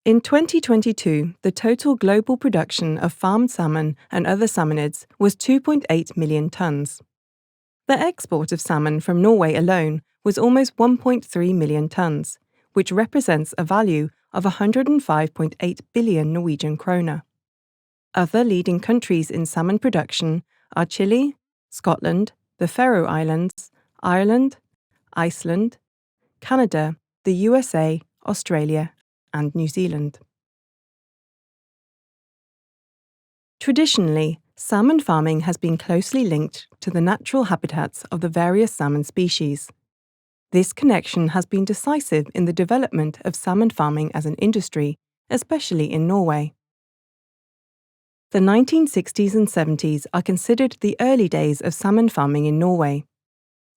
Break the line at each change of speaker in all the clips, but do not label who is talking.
In 2022, the total global production of farmed salmon and other salmonids was 2.8 million tonnes. The export of salmon from Norway alone was almost 1.3 million tonnes, which represents a value of 105.8 billion Norwegian kroner. Other leading countries in salmon production are Chile, Scotland, the Faroe Islands, Ireland, Iceland, Canada, the USA, Australia, and New Zealand. Traditionally, salmon farming has been closely linked to the natural habitats of the various salmon species. This connection has been decisive in the development of salmon farming as an industry, especially in Norway. The 1960s and 70s are considered the early days of salmon farming in Norway.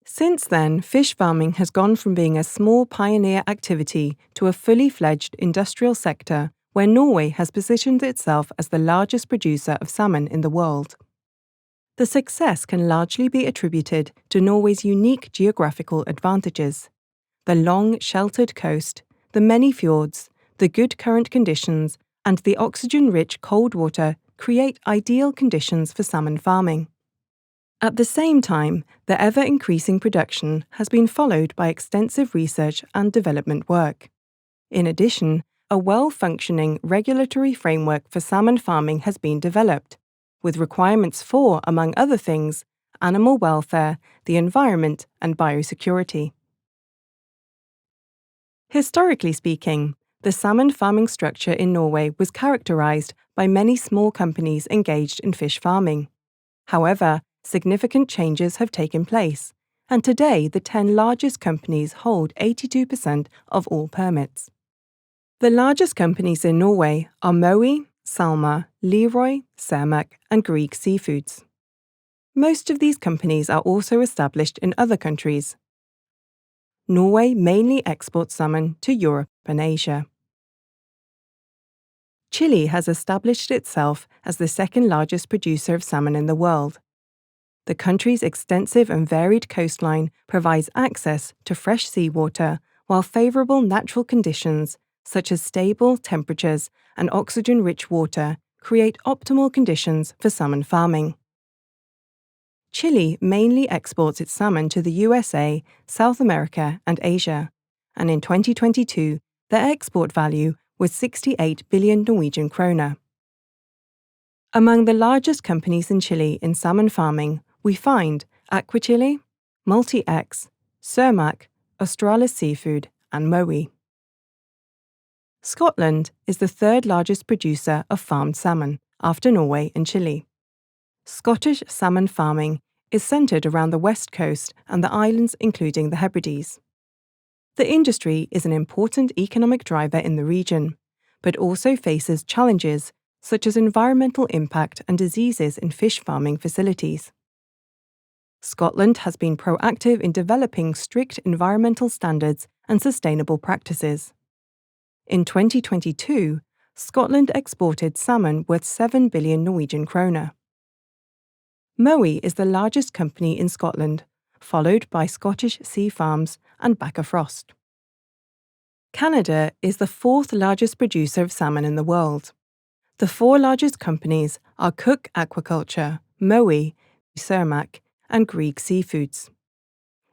Since then, fish farming has gone from being a small pioneer activity to a fully fledged industrial sector where Norway has positioned itself as the largest producer of salmon in the world. The success can largely be attributed to Norway's unique geographical advantages: the long, sheltered coast, the many fjords, the good current conditions, and the oxygen-rich cold water create ideal conditions for salmon farming. At the same time, the ever-increasing production has been followed by extensive research and development work. In addition, a well-functioning regulatory framework for salmon farming has been developed, with requirements for, among other things, animal welfare, the environment, and biosecurity. Historically speaking, the salmon farming structure in Norway was characterized by many small companies engaged in fish farming. However, significant changes have taken place, and today the 10 largest companies hold 82% of all permits. The largest companies in Norway are Mowi, Salmon, Leroy, Cermaq, and Grieg Seafoods. Most of these companies are also established in other countries. Norway mainly exports salmon to Europe and Asia. Chile has established itself as the second largest producer of salmon in the world. The country's extensive and varied coastline provides access to fresh seawater, while favorable natural conditions, such as stable temperatures and oxygen-rich water, create optimal conditions for salmon farming. Chile mainly exports its salmon to the USA, South America, and Asia, and in 2022, their export value was 68 billion Norwegian kroner. Among the largest companies in Chile in salmon farming, we find Aquaculture, Multi-X, Cermaq, Australis Seafood, and Mowi. Scotland is the third largest producer of farmed salmon, after Norway and Chile. Scottish salmon farming is centred around the west coast and the islands including the Hebrides. The industry is an important economic driver in the region, but also faces challenges such as environmental impact and diseases in fish farming facilities. Scotland has been proactive in developing strict environmental standards and sustainable practices. In 2022, Scotland exported salmon worth 7 billion Norwegian kroner. Mowi is the largest company in Scotland, followed by Scottish Sea Farms and Bakkafrost. Canada is the fourth largest producer of salmon in the world. The 4 largest companies are Cook Aquaculture, Mowi, Cermaq, and Grieg Seafoods.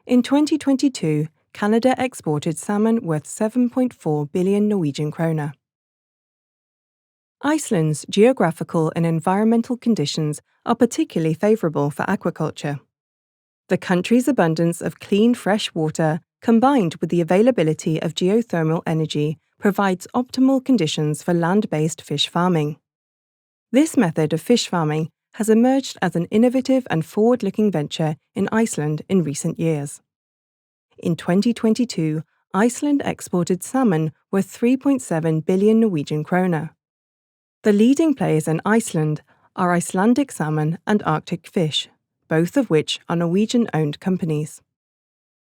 In 2022, Canada exported salmon worth 7.4 billion Norwegian kroner. Iceland's geographical and environmental conditions are particularly favourable for aquaculture. The country's abundance of clean fresh water, combined with the availability of geothermal energy, provides optimal conditions for land-based fish farming. This method of fish farming has emerged as an innovative and forward-looking venture in Iceland in recent years. In 2022, Iceland exported salmon worth 3.7 billion Norwegian kroner. The leading players in Iceland are Icelandic Salmon and Arctic Fish, both of which are Norwegian-owned companies.